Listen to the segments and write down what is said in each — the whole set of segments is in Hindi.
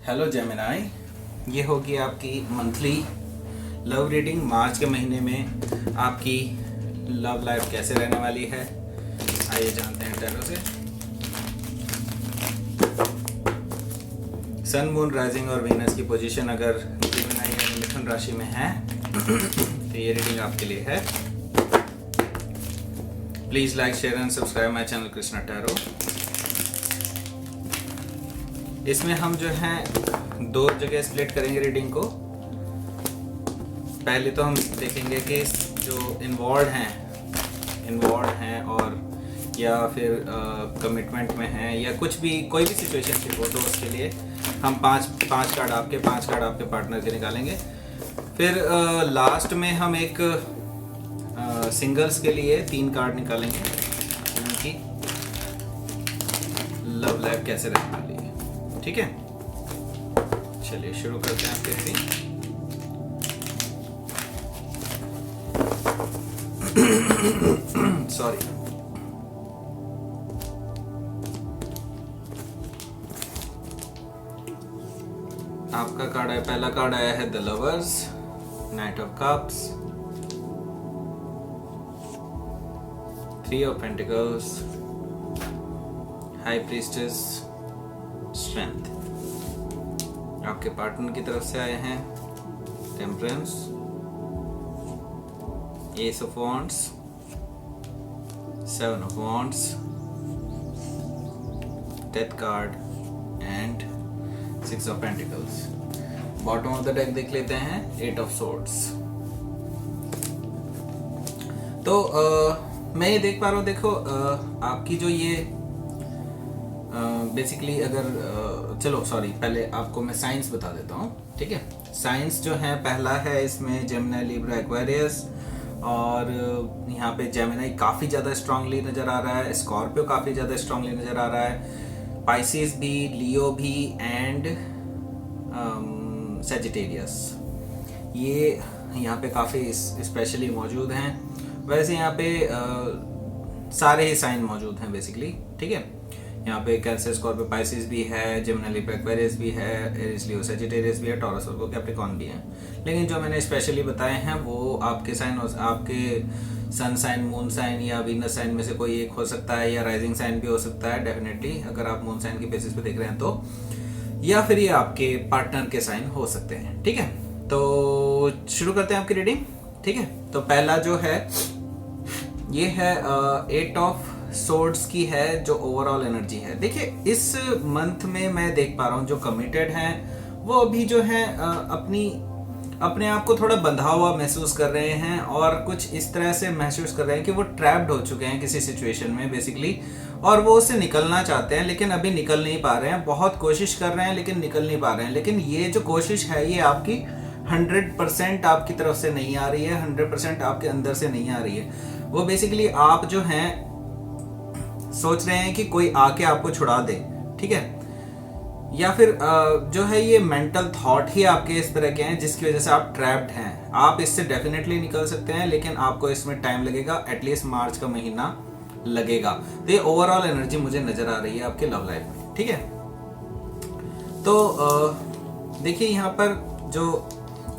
हेलो जेमिनाई, ये होगी आपकी मंथली लव रीडिंग। मार्च के महीने में आपकी लव लाइफ कैसे रहने वाली है, आइए जानते हैं टैरो से। सन, मून, राइजिंग और वीनस की पोजीशन अगर जेमिनाई यानी मिथुन राशि में है तो ये रीडिंग आपके लिए है। Please like, share and subscribe my channel Krishna tarot. इसमें हम जो है दो जगह स्प्लिट करेंगे रीडिंग को। पहले तो हम देखेंगे कि जो इन्वॉल्व हैं और या फिर कमिटमेंट में हैं या कुछ भी कोई भी सिचुएशन हो तो उसके लिए हम पांच कार्ड आपके पार्टनर के निकालेंगे। फिर लास्ट में हम एक सिंगल्स के लिए 3 कार्ड निकालेंगे, उनकी लव लाइफ कैसे रहने वाली है। ठीक है, चलिए शुरू करते हैं आपके रीडिंग। सॉरी, आपका कार्ड है, पहला कार्ड आया है the lovers, night of cups, 3 of pentacles, high priestess, strength. आपके पार्टनर की तरफ से आए हैं temperance, S of wands, 7 of wands, death card and 6 of pentacles. Bottom of the deck देख लेते हैं, 8 ऑफ सोर्ड्स। तो मैं ये देख पा रहा हूँ, देखो आपकी जो ये बेसिकली अगर चलो सॉरी, पहले आपको मैं साइंस बता देता हूँ। ठीक है, साइंस जो है पहला है इसमें जेमिनी, लिब्रा, एक्वेरियस, और यहाँ पे जेमिनी काफ़ी ज़्यादा स्ट्रांगली नज़र आ रहा है, स्कॉर्पियो काफ़ी ज़्यादा स्ट्रांगली नज़र आ रहा है, पाइसिस भी, लियो भी एंड सैजिटेरियस, ये यहाँ पे काफ़ी स्पेशली मौजूद हैं। वैसे यहाँ पे सारे ही साइन मौजूद हैं बेसिकली। ठीक है, यहाँ पे कैंसर, स्कॉर्पियो, पाइसिस भी है, जेमिनी, लिब्रा, एक्वेरियस भी है, एरीज, लियो, सैजिटेरियस भी है, टॉरस, वर्गो, कैप्रिकॉर्न भी है। लेकिन जो मैंने स्पेशली बताए हैं वो आपके साइन, आपके सन साइन, मून साइन या वीनस साइन में से कोई एक हो सकता है, या राइजिंग साइन भी हो सकता है डेफिनेटली, अगर आप मून साइन के बेसिस पे देख रहे हैं तो, या फिर ये आपके पार्टनर के साइन हो सकते हैं। ठीक है, तो शुरू करते हैं आपकी रीडिंग। ठीक है, तो पहला जो है ये है 8 ऑफ सोर्ड्स की है, जो ओवरऑल एनर्जी है। देखिए इस मंथ में मैं देख पा रहा हूँ जो कमिटेड हैं वो अभी जो है अपने आप को थोड़ा बंधा हुआ महसूस कर रहे हैं, और कुछ इस तरह से महसूस कर रहे हैं कि वो ट्रैप्ड हो चुके हैं किसी सिचुएशन में बेसिकली, और वो उससे निकलना चाहते हैं लेकिन अभी निकल नहीं पा रहे हैं। बहुत कोशिश कर रहे हैं लेकिन निकल नहीं पा रहे हैं। लेकिन ये जो कोशिश है ये आपकी 100% आपकी तरफ से नहीं आ रही है, 100% आपके अंदर से नहीं आ रही है। वो बेसिकली आप जो हैं सोच रहे हैं कि कोई आके आपको छुड़ा दे। ठीक है, या फिर जो है ये मेंटल थॉट ही आपके इस तरह के हैं जिसकी वजह से आप ट्रैप्ड हैं। आप इससे डेफिनेटली निकल सकते हैं लेकिन आपको इसमें टाइम लगेगा, एटलीस्ट मार्च का महीना लगेगा। तो ये ओवरऑल एनर्जी मुझे नजर आ रही है आपके लव लाइफ में। ठीक है, तो देखिए यहाँ पर जो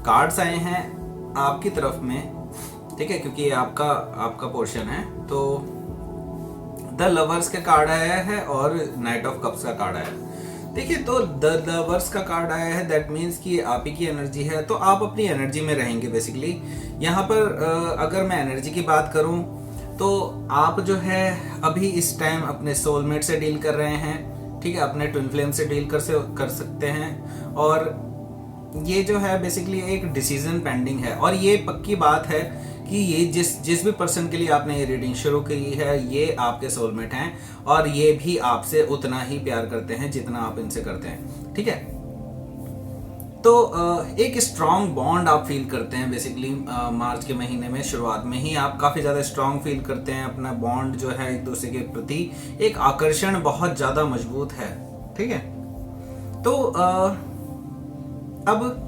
कार्ड्स आए हैं आपकी तरफ में, ठीक है, क्योंकि ये आपका पोर्शन है, तो द लवर्स का कार्ड आया है और नाइट ऑफ कप्स का कार्ड आया है। देखिए तो द लवर्स का कार्ड आया है, दैट मीन्स कि आप ही की एनर्जी है, तो आप अपनी एनर्जी में रहेंगे बेसिकली। यहाँ पर अगर मैं एनर्जी की बात करूँ तो आप जो है अभी इस टाइम अपने सोलमेट से डील कर रहे हैं। ठीक है, अपने ट्विन फ्लेम से डील कर सकते हैं, और ये जो है बेसिकली एक डिसीजन पेंडिंग है। और ये पक्की बात है कि ये जिस भी पर्सन के लिए आपने ये रीडिंग शुरू की है ये आपके सोलमेट हैं, और ये भी आपसे उतना ही प्यार करते हैं जितना आप इनसे करते हैं। ठीक है, तो एक स्ट्रॉन्ग बॉन्ड आप फील करते हैं बेसिकली मार्च के महीने में, शुरुआत में ही आप काफ़ी ज़्यादा स्ट्रॉन्ग फील करते हैं। अपना बॉन्ड जो है एक दूसरे के प्रति एक आकर्षण बहुत ज़्यादा मजबूत है। ठीक है, तो अब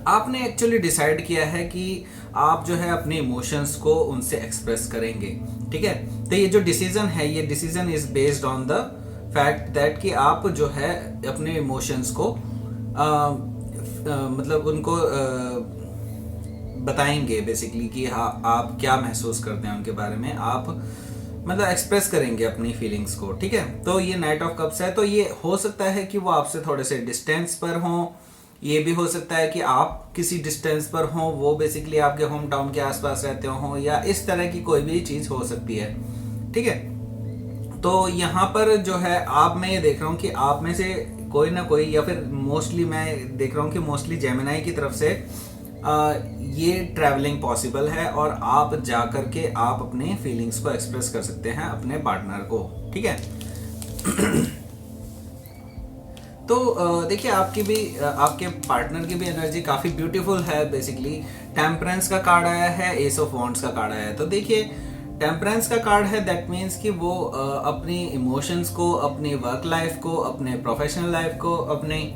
आपने एक्चुअली डिसाइड किया है कि आप जो है अपने इमोशंस को उनसे एक्सप्रेस करेंगे। ठीक है, तो ये जो डिसीजन है, ये decision is based on the fact that कि आप जो है अपने इमोशंस को मतलब उनको बताएंगे बेसिकली कि हाँ आप क्या महसूस करते हैं उनके बारे में, आप मतलब एक्सप्रेस करेंगे अपनी फीलिंग्स को, ठीक है। तो ये नाइट ऑफ कप्स है, तो ये हो सकता है कि वो आपसे थोड़े से डिस्टेंस पर हों, ये भी हो सकता है कि आप किसी डिस्टेंस पर हों, वो बेसिकली आपके होम टाउन के आसपास रहते हों, या इस तरह की कोई भी चीज़ हो सकती है, ठीक है। तो यहाँ पर जो है आप, मैं ये देख रहा हूँ कि आप में से कोई ना कोई, या फिर मोस्टली मैं देख रहा हूँ कि मोस्टली जेमिनाई की तरफ से ये ट्रैवलिंग पॉसिबल है, और आप जा कर के आप अपने फीलिंग्स को एक्सप्रेस कर सकते हैं अपने पार्टनर को, ठीक है। तो देखिए आपकी भी आपके पार्टनर की भी एनर्जी काफ़ी ब्यूटीफुल है बेसिकली। टेम्परेंस का कार्ड आया है, एस ऑफ वॉन्ड्स का कार्ड आया है। तो देखिए टेम्परेंस का कार्ड है, दैट मीन्स कि वो अपनी इमोशंस को, अपनी वर्क लाइफ को, अपने प्रोफेशनल लाइफ को, अपनी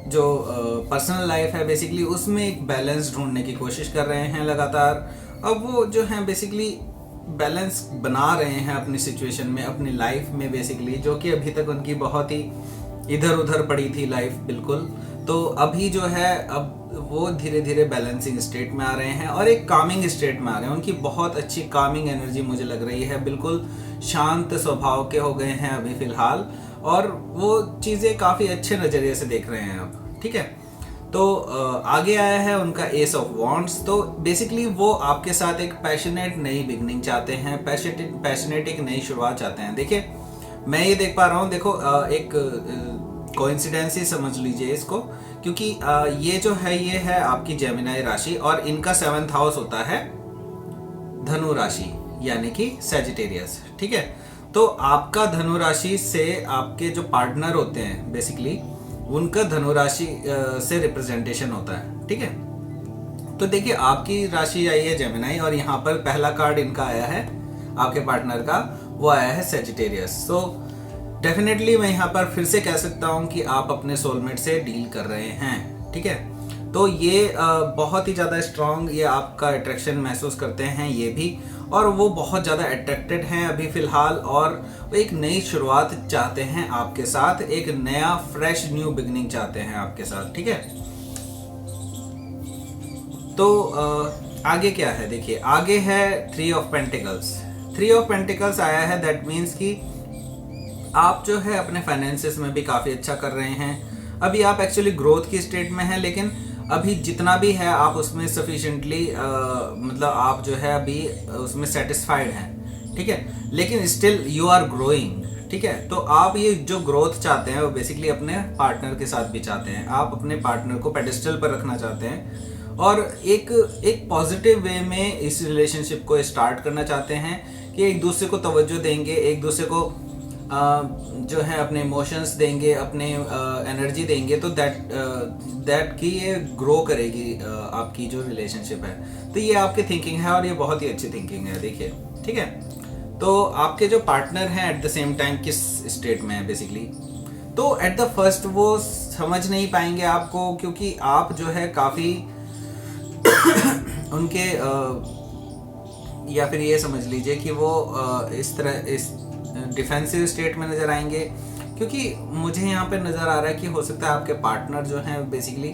जो पर्सनल लाइफ है बेसिकली उसमें एक बैलेंस ढूंढने की कोशिश कर रहे हैं लगातार। अब वो जो है बेसिकली बैलेंस बना रहे हैं अपनी सिचुएशन में, अपनी लाइफ में बेसिकली, जो कि अभी तक उनकी बहुत ही इधर उधर पड़ी थी लाइफ, बिल्कुल। तो अभी जो है अब वो धीरे धीरे बैलेंसिंग स्टेट में आ रहे हैं और एक कामिंग स्टेट में आ रहे हैं। उनकी बहुत अच्छी कामिंग एनर्जी मुझे लग रही है, बिल्कुल शांत स्वभाव के हो गए हैं अभी फिलहाल, और वो चीज़ें काफ़ी अच्छे नज़रिए से देख रहे हैं अब, ठीक है। तो आगे आया है उनका एस ऑफ वॉन्ड्स। तो बेसिकली वो आपके साथ एक पैशनेट नई बिगनिंग चाहते हैं, पैशनेट एक नई शुरुआत चाहते हैं। देखिए मैं ये देख पा रहा हूँ, देखो एक कोइंसिडेंस ही समझ लीजिए इसको, क्योंकि ये जो है ये है आपकी जेमिनाई राशि, और इनका 7th हाउस होता है धनु राशि, यानी कि सैजिटेरियस, ठीक है। तो आपका धनु राशि से आपके जो पार्टनर होते हैं बेसिकली उनका धनु राशि से रिप्रेजेंटेशन होता है, ठीक है। तो देखिए आपकी राशि आई है जेमिनाई, और यहाँ पर पहला कार्ड इनका आया है आपके पार्टनर का, वो आया है सैजिटेरियस। तो डेफिनेटली मैं यहाँ पर फिर से कह सकता हूँ कि आप अपने सोलमेट से डील कर रहे हैं, ठीक है। तो ये बहुत ही ज़्यादा स्ट्रांग ये आपका अट्रैक्शन महसूस करते हैं ये भी, और वो बहुत ज़्यादा अट्रैक्टेड हैं अभी फ़िलहाल, और वो एक नई शुरुआत चाहते हैं आपके साथ, एक नया फ्रेश न्यू बिगनिंग चाहते हैं आपके साथ, ठीक है। तो आगे क्या है, देखिए आगे है 3 ऑफ पेंटिकल्स। 3 ऑफ पेंटिकल्स आया है, दैट मीन्स कि आप जो है अपने फाइनेंसेस में भी काफ़ी अच्छा कर रहे हैं। अभी आप एक्चुअली ग्रोथ की स्टेट में हैं, लेकिन अभी जितना भी है आप उसमें सफिशिएंटली मतलब आप जो है अभी उसमें सेटिस्फाइड हैं, ठीक है। लेकिन स्टिल यू आर ग्रोइंग, ठीक है। तो आप ये जो ग्रोथ चाहते हैं वो बेसिकली अपने पार्टनर के साथ भी चाहते हैं। आप अपने पार्टनर को पेडिस्टल पर रखना चाहते हैं, और एक पॉजिटिव वे में इस रिलेशनशिप को स्टार्ट करना चाहते हैं कि एक दूसरे को तवज्जो देंगे, एक दूसरे को जो है अपने इमोशंस देंगे, अपने एनर्जी देंगे, तो दैट की ये ग्रो करेगी आपकी जो रिलेशनशिप है। तो ये आपकी थिंकिंग है, और ये बहुत ही अच्छी थिंकिंग है, देखिए, ठीक है। तो आपके जो पार्टनर हैं एट द सेम टाइम किस स्टेट में है बेसिकली, तो एट द फर्स्ट वो समझ नहीं पाएंगे आपको, क्योंकि आप जो है काफ़ी उनके या फिर ये समझ लीजिए कि वो इस तरह इस डिफेंसिव स्टेट में नज़र आएंगे, क्योंकि मुझे यहाँ पे नज़र आ रहा है कि हो सकता है आपके पार्टनर जो हैं बेसिकली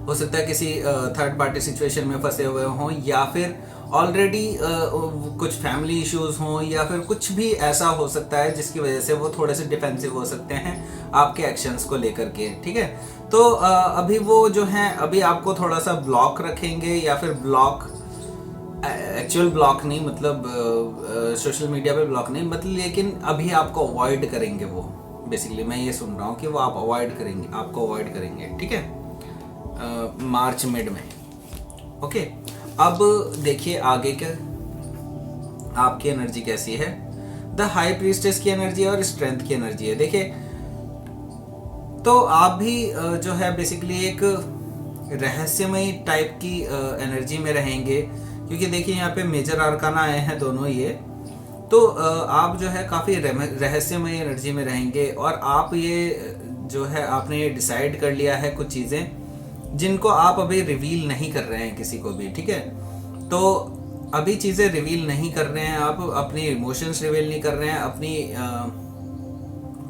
हो सकता है किसी थर्ड पार्टी सिचुएशन में फंसे हुए हों, या फिर ऑलरेडी कुछ फैमिली इश्यूज हों, या फिर कुछ भी ऐसा हो सकता है जिसकी वजह से वो थोड़े से डिफेंसिव हो सकते हैं आपके एक्शंस को लेकर के, ठीक है। तो अभी वो जो हैं अभी आपको थोड़ा सा ब्लॉक रखेंगे, या फिर ब्लॉक एक्चुअल ब्लॉक नहीं, मतलब सोशल मीडिया पे ब्लॉक नहीं, मतलब लेकिन अभी आपको अवॉइड करेंगे वो, बेसिकली मैं ये सुन रहा हूँ कि वो आप अवॉइड करेंगे, आपको अवॉइड करेंगे, ठीक है, मार्च मिड में, ओके। अब देखिए आगे क्या आपकी एनर्जी कैसी है। द हाई प्रीस्टेस की एनर्जी और स्ट्रेंथ की एनर्जी है। देखिए तो आप भी जो है बेसिकली एक रहस्यमयी टाइप की एनर्जी में रहेंगे, क्योंकि देखिए यहाँ पे मेजर आर्काना आए हैं दोनों ये, तो आप जो है काफ़ी रहस्यमयी एनर्जी में रहेंगे, और आप ये जो है आपने ये डिसाइड कर लिया है कुछ चीज़ें जिनको आप अभी रिवील नहीं कर रहे हैं किसी को भी, ठीक है। तो अभी चीज़ें रिवील नहीं कर रहे हैं, आप अपनी इमोशंस रिवील नहीं कर रहे हैं, अपनी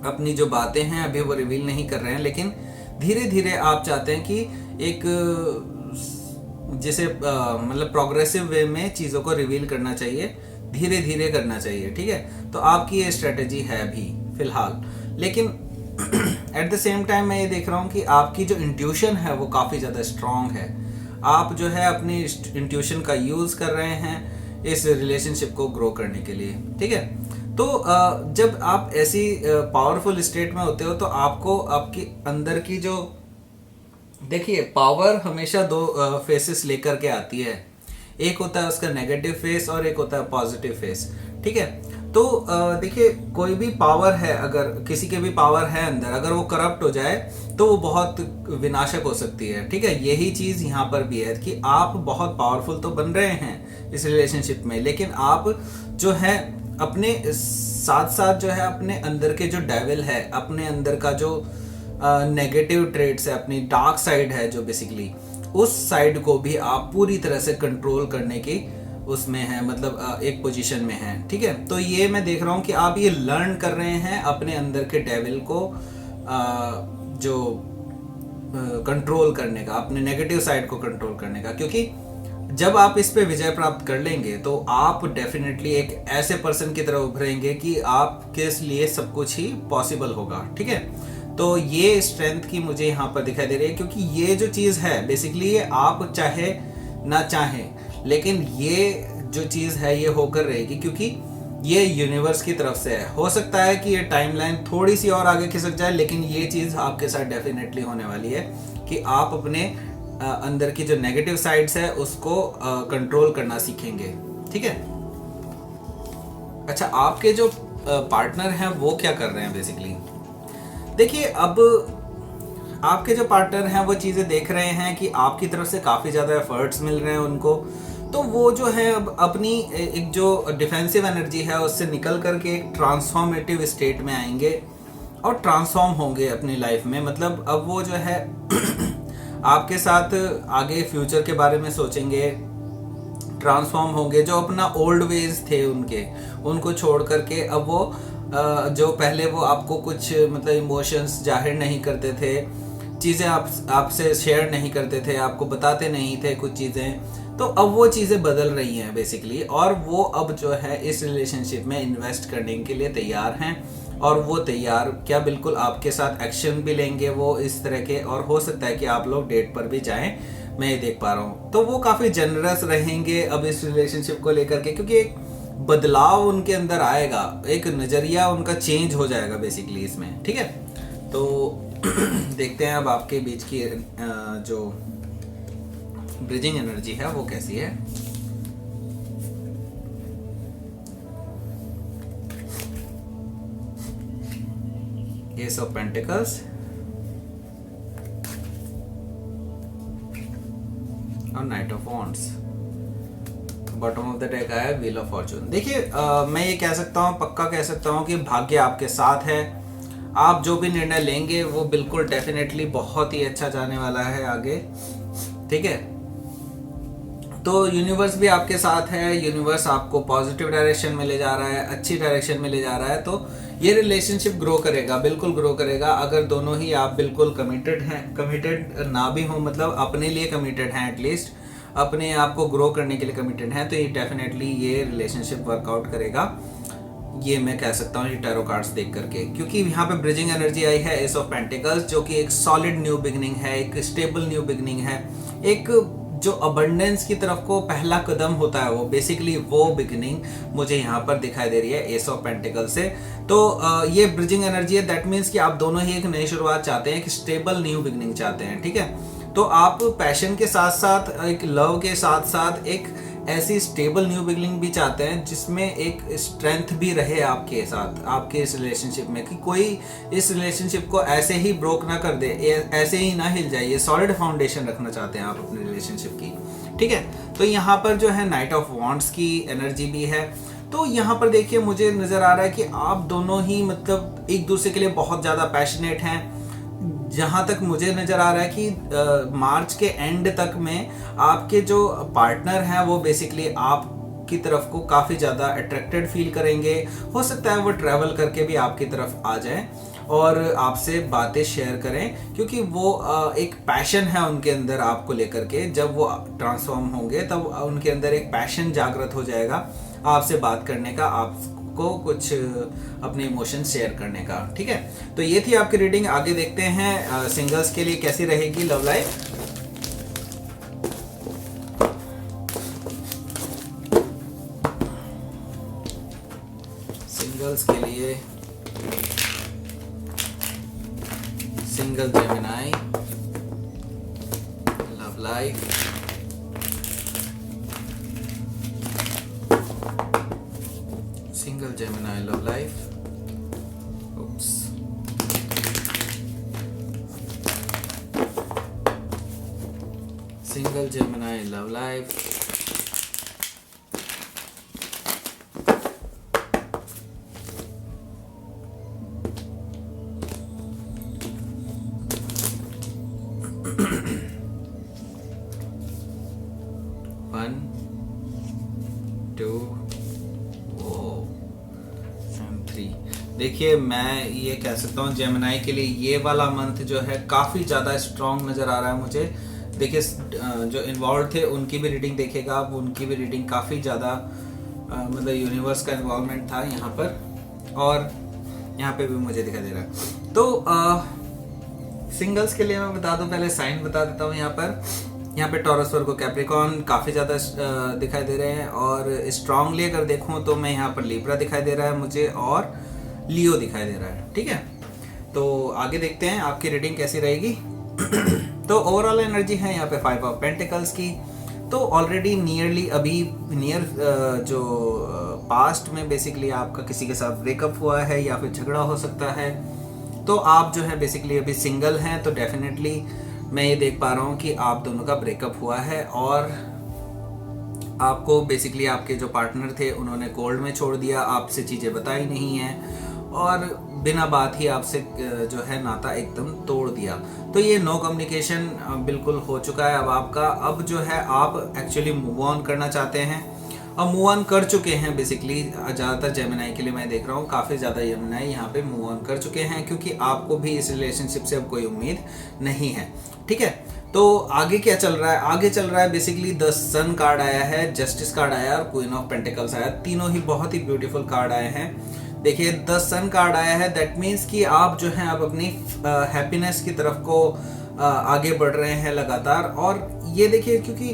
अपनी जो बातें हैं अभी वो रिवील नहीं कर रहे हैं, लेकिन धीरे धीरे आप चाहते हैं कि एक जैसे मतलब प्रोग्रेसिव वे में चीज़ों को रिवील करना चाहिए, धीरे धीरे करना चाहिए, ठीक है। तो आपकी ये स्ट्रेटेजी है अभी फिलहाल, लेकिन एट द सेम टाइम मैं ये देख रहा हूँ कि आपकी जो इंट्यूशन है वो काफ़ी ज़्यादा स्ट्रांग है। आप जो है अपनी इंट्यूशन का यूज़ कर रहे हैं इस रिलेशनशिप को ग्रो करने के लिए, ठीक है। तो जब आप ऐसी पावरफुल स्टेट में होते हो तो आपको आपकी अंदर की जो, देखिए पावर हमेशा दो फेसेस लेकर के आती है, एक होता है उसका नेगेटिव फेस और एक होता है पॉजिटिव फेस, ठीक है। तो देखिए कोई भी पावर है, अगर किसी के भी पावर है अंदर, अगर वो करप्ट हो जाए तो वो बहुत विनाशक हो सकती है, ठीक है। यही चीज़ यहाँ पर भी है कि आप बहुत पावरफुल तो बन रहे हैं इस रिलेशनशिप में, लेकिन आप जो है अपने साथ साथ जो है अपने अंदर के जो डेविल है, अपने अंदर का जो नेगेटिव ट्रेड्स है, अपनी डार्क साइड है जो बेसिकली, उस साइड को भी आप पूरी तरह से कंट्रोल करने की उसमें है, मतलब एक पोजीशन में है, ठीक है। तो ये मैं देख रहा हूँ कि आप ये लर्न कर रहे हैं अपने अंदर के डेविल को जो कंट्रोल करने का, अपने नेगेटिव साइड को कंट्रोल करने का, क्योंकि जब आप इस पे विजय प्राप्त कर लेंगे तो आप डेफिनेटली एक ऐसे पर्सन की तरह उभरेंगे कि आपके लिए सब कुछ ही पॉसिबल होगा, ठीक है। तो ये स्ट्रेंथ की मुझे यहाँ पर दिखाई दे रही है, क्योंकि ये जो चीज़ है बेसिकली ये आप चाहे ना चाहें, लेकिन ये जो चीज़ है ये होकर रहेगी, क्योंकि ये यूनिवर्स की तरफ से है। हो सकता है कि ये टाइमलाइन थोड़ी सी और आगे खिसक जाए, लेकिन ये चीज़ आपके साथ डेफिनेटली होने वाली है कि आप अपने अंदर की जो नेगेटिव साइड्स है उसको कंट्रोल करना सीखेंगे, ठीक है। अच्छा, आपके जो पार्टनर हैं वो क्या कर रहे हैं बेसिकली? देखिए, अब आपके जो पार्टनर हैं वो चीज़ें देख रहे हैं कि आपकी तरफ से काफ़ी ज़्यादा एफर्ट्स मिल रहे हैं उनको, तो वो जो है अब अपनी एक जो डिफेंसिव एनर्जी है उससे निकल करके एक ट्रांसफॉर्मेटिव स्टेट में आएंगे और ट्रांसफॉर्म होंगे अपनी लाइफ में। मतलब अब वो जो है आपके साथ आगे फ्यूचर के बारे में सोचेंगे, ट्रांसफॉर्म होंगे, जो अपना ओल्ड वेज थे उनको छोड़ करके अब वो जो पहले वो आपको कुछ मतलब इमोशंस जाहिर नहीं करते थे, चीज़ें आपसे शेयर नहीं करते थे, आपको बताते नहीं थे कुछ चीज़ें, तो अब वो चीज़ें बदल रही हैं बेसिकली, और वो अब जो है इस रिलेशनशिप में इन्वेस्ट करने के लिए तैयार हैं। और वो तैयार क्या, बिल्कुल आपके साथ एक्शन भी लेंगे वो इस तरह के, और हो सकता है कि आप लोग डेट पर भी जाएं, मैं ये देख पा रहा हूँ। तो वो काफ़ी जनरस रहेंगे अब इस रिलेशनशिप को लेकर के, क्योंकि एक बदलाव उनके अंदर आएगा, एक नज़रिया उनका चेंज हो जाएगा बेसिकली इसमें, ठीक है। तो देखते हैं अब आपके बीच की जो ब्रिजिंग एनर्जी है वो कैसी है। एस ऑफ पेंटिकल्स और night of wands. Bottom of the deck आया व्हील ऑफ फॉर्चून। देखिए मैं ये कह सकता हूँ, पक्का कह सकता हूँ कि भाग्य आपके साथ है। आप जो भी निर्णय लेंगे वो बिल्कुल डेफिनेटली बहुत ही अच्छा जाने वाला है आगे, ठीक है। तो यूनिवर्स भी आपके साथ है, यूनिवर्स आपको पॉजिटिव डायरेक्शन में ले जा रहा है, अच्छी डायरेक्शन में ले जा रहा है। तो ये रिलेशनशिप ग्रो करेगा, बिल्कुल ग्रो करेगा, अगर दोनों ही आप बिल्कुल कमिटेड हैं। कमिटेड ना भी हो, मतलब अपने लिए कमिटेड हैं, एटलीस्ट अपने आप को ग्रो करने के लिए कमिटेड हैं, तो ये डेफिनेटली ये रिलेशनशिप वर्कआउट करेगा, ये मैं कह सकता हूँ ये टैरो कार्ड्स देख करके। क्योंकि यहाँ पे ब्रिजिंग एनर्जी आई है एस ऑफ पेंटिकल्स, जो कि एक सॉलिड न्यू बिगनिंग है, एक स्टेबल न्यू बिगनिंग है, एक जो अबंडेंस की तरफ को पहला कदम होता है, वो बेसिकली वो बिगनिंग मुझे यहाँ पर दिखाई दे रही है एस ऑफ पेंटिकल से। तो ये ब्रिजिंग एनर्जी है, दैट मीन्स कि आप दोनों ही एक नई शुरुआत चाहते हैं, एक स्टेबल न्यू बिगनिंग चाहते हैं, ठीक है। तो आप पैशन के साथ साथ, एक लव के साथ साथ एक ऐसी स्टेबल न्यू बिगनिंग भी चाहते हैं जिसमें एक स्ट्रेंथ भी रहे आपके साथ, आपके इस रिलेशनशिप में, कि कोई इस रिलेशनशिप को ऐसे ही ब्रोक ना कर दे, ऐसे ही ना हिल जाए। ये सॉलिड फाउंडेशन रखना चाहते हैं आप अपने रिलेशनशिप की, ठीक है। तो यहाँ पर जो है नाइट ऑफ वॉन्ड्स की एनर्जी भी है। तो यहाँ पर देखिए मुझे नज़र आ रहा है कि आप दोनों ही मतलब एक दूसरे के लिए बहुत ज़्यादा पैशनेट हैं। जहाँ तक मुझे नज़र आ रहा है कि मार्च के एंड तक में आपके जो पार्टनर हैं वो बेसिकली आपकी तरफ को काफ़ी ज़्यादा अट्रैक्टेड फील करेंगे। हो सकता है वो ट्रैवल करके भी आपकी तरफ आ जाए। और आपसे बातें शेयर करें, क्योंकि वो एक पैशन है उनके अंदर आपको लेकर के। जब वो ट्रांसफॉर्म होंगे तब उनके अंदर एक पैशन जागृत हो जाएगा आपसे बात करने का, आपको कुछ अपने इमोशन शेयर करने का। ठीक है, तो ये थी आपकी रीडिंग। आगे देखते हैं सिंगल्स के लिए कैसी रहेगी लव लाइफ। सिंगल्स के लिए single Gemini love life. Single Gemini love life. Oops. Single Gemini love life. One, two, and three. देखिए, मैं ये कह सकता हूँ जेमिनाई के लिए ये वाला मंथ जो है काफ़ी ज़्यादा स्ट्रॉन्ग नज़र आ रहा है मुझे। देखिए, जो इन्वॉल्व थे उनकी भी रीडिंग देखिएगा आप, उनकी भी रीडिंग काफ़ी ज़्यादा मतलब यूनिवर्स का इन्वॉल्वमेंट था यहाँ पर, और यहाँ पे भी मुझे दिखाई दे रहा है। तो सिंगल्स के लिए मैं बता दूं, पहले साइन बता देता हूँ। यहाँ पे टॉरस, वर्गो, कैप्रिकॉर्न काफ़ी ज़्यादा दिखाई दे रहे हैं, और स्ट्रांगली अगर देखूँ तो मैं यहाँ पर लिब्रा दिखाई दे रहा है मुझे, और लियो दिखाई दे रहा है। ठीक है, तो आगे देखते हैं आपकी रीडिंग कैसी रहेगी। तो ओवरऑल एनर्जी है यहाँ पे 5 ऑफ पेंटिकल्स की। तो ऑलरेडी नियर जो पास्ट में बेसिकली आपका किसी के साथ ब्रेकअप हुआ है या फिर झगड़ा हो सकता है। तो आप जो है बेसिकली अभी सिंगल हैं, तो डेफिनेटली मैं ये देख पा रहा हूँ कि आप दोनों का ब्रेकअप हुआ है, और आपको बेसिकली आपके जो पार्टनर थे उन्होंने कोल्ड में छोड़ दिया, आपसे चीज़ें बताई नहीं हैं, और बिना बात ही आपसे जो है नाता एकदम तोड़ दिया। तो ये नो कम्युनिकेशन बिल्कुल हो चुका है अब आपका। अब जो है आप एक्चुअली मूव ऑन करना चाहते हैं, और मूव ऑन कर चुके हैं बेसिकली। ज़्यादातर जेमिनाई के लिए मैं देख रहा हूँ काफ़ी ज़्यादा जेमिनाई यहाँ पे मूव ऑन कर चुके हैं, क्योंकि आपको भी इस रिलेशनशिप से अब कोई उम्मीद नहीं है। ठीक है, तो आगे क्या चल रहा है? आगे चल रहा है बेसिकली द सन कार्ड आया है, जस्टिस कार्ड आया, और क्वीन ऑफ पेंटिकल्स आया। तीनों ही बहुत ही ब्यूटीफुल कार्ड आए हैं। देखिए, द सन कार्ड आया है, दैट मीन्स कि आप जो है अब अपनी हैप्पीनेस की तरफ को आगे बढ़ रहे हैं लगातार। और ये देखिए, क्योंकि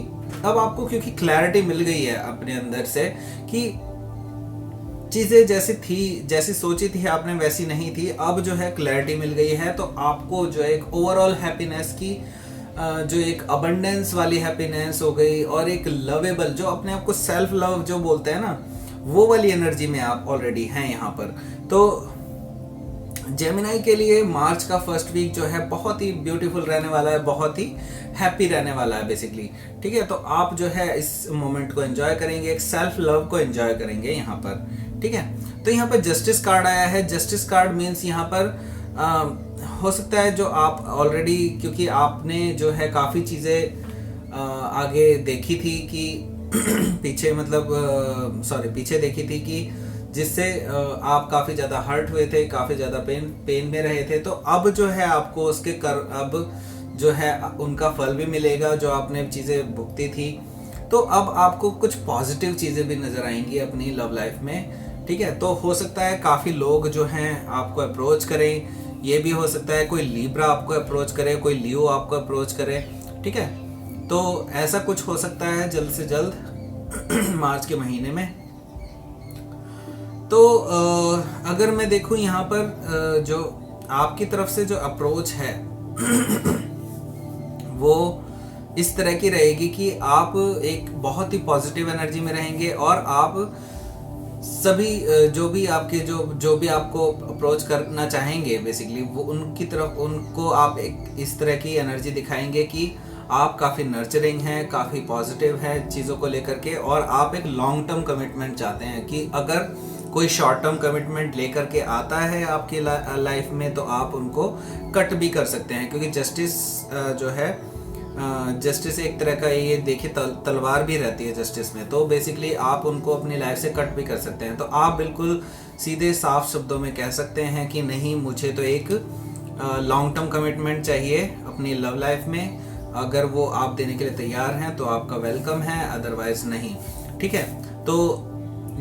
अब आपको क्योंकि क्लैरिटी मिल गई है अपने अंदर से कि चीज़ें जैसी थी, जैसी सोची थी आपने वैसी नहीं थी। अब जो है क्लैरिटी मिल गई है, तो आपको जो एक ओवरऑल हैप्पीनेस की जो एक अबंडेंस वाली हैप्पीनेस हो गई, और एक लवेबल जो अपने आप को सेल्फ लव जो बोलते हैं ना, वो वाली एनर्जी में आप ऑलरेडी हैं यहाँ पर। तो जेमिनाई के लिए मार्च का फर्स्ट वीक जो है बहुत ही ब्यूटीफुल रहने वाला है, बहुत ही हैप्पी रहने वाला है बेसिकली। ठीक है, तो आप जो है इस मोमेंट को एंजॉय करेंगे, एक सेल्फ लव को एंजॉय करेंगे यहाँ पर। ठीक है, तो यहाँ पर जस्टिस कार्ड आया है। जस्टिस कार्ड मीन्स यहाँ पर हो सकता है जो आप ऑलरेडी, क्योंकि आपने जो है काफ़ी चीज़ें आगे देखी थी कि पीछे पीछे देखी थी कि जिससे आप काफ़ी ज़्यादा हर्ट हुए थे, काफ़ी ज़्यादा पेन में रहे थे। तो अब जो है आपको उसके अब जो है उनका फल भी मिलेगा, जो आपने चीज़ें भुगती थी। तो अब आपको कुछ पॉजिटिव चीज़ें भी नज़र आएंगी अपनी लव लाइफ में। ठीक है, तो हो सकता है काफ़ी लोग जो हैं आपको अप्रोच करें, ये भी हो सकता है कोई लीब्रा आपको अप्रोच करे, कोई लियो आपको अप्रोच करे। ठीक है, तो ऐसा कुछ हो सकता है जल्द से जल्द मार्च के महीने में। तो अगर मैं देखूं यहाँ पर जो आपकी तरफ से जो अप्रोच है वो इस तरह की रहेगी कि आप एक बहुत ही पॉजिटिव एनर्जी में रहेंगे, और आप सभी जो भी आपको अप्रोच करना चाहेंगे बेसिकली, वो उनकी तरफ उनको आप एक इस तरह की एनर्जी दिखाएंगे कि आप काफ़ी नर्चरिंग हैं, काफ़ी पॉजिटिव हैं चीज़ों को लेकर के, और आप एक लॉन्ग टर्म कमिटमेंट चाहते हैं कि अगर कोई शॉर्ट टर्म कमिटमेंट लेकर के आता है आपकी लाइफ में, तो आप उनको कट भी कर सकते हैं, क्योंकि जस्टिस जो है जस्टिस एक तरह का ये देखिए तलवार भी रहती है जस्टिस में, तो बेसिकली आप उनको अपनी लाइफ से कट भी कर सकते हैं। तो आप बिल्कुल सीधे साफ शब्दों में कह सकते हैं कि नहीं, मुझे तो एक लॉन्ग टर्म कमिटमेंट चाहिए अपनी लव लाइफ में। अगर वो आप देने के लिए तैयार हैं तो आपका वेलकम है, अदरवाइज नहीं। ठीक है, तो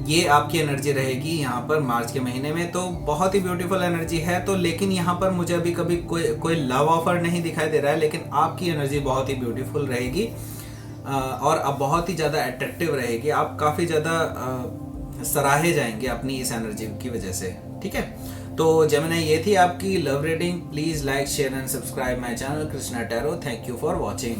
ये आपकी एनर्जी रहेगी यहाँ पर मार्च के महीने में। तो बहुत ही ब्यूटीफुल एनर्जी है। तो लेकिन यहाँ पर मुझे अभी कभी कोई लव ऑफर नहीं दिखाई दे रहा है, लेकिन आपकी एनर्जी बहुत ही ब्यूटीफुल रहेगी और अब बहुत ही ज़्यादा अट्रैक्टिव रहेगी। आप काफ़ी ज़्यादा सराहे जाएंगे अपनी इस एनर्जी की वजह से। ठीक है, तो जेमिनी ये थी आपकी love reading. Please like share and subscribe my channel Krishna tarot. Thank you for watching.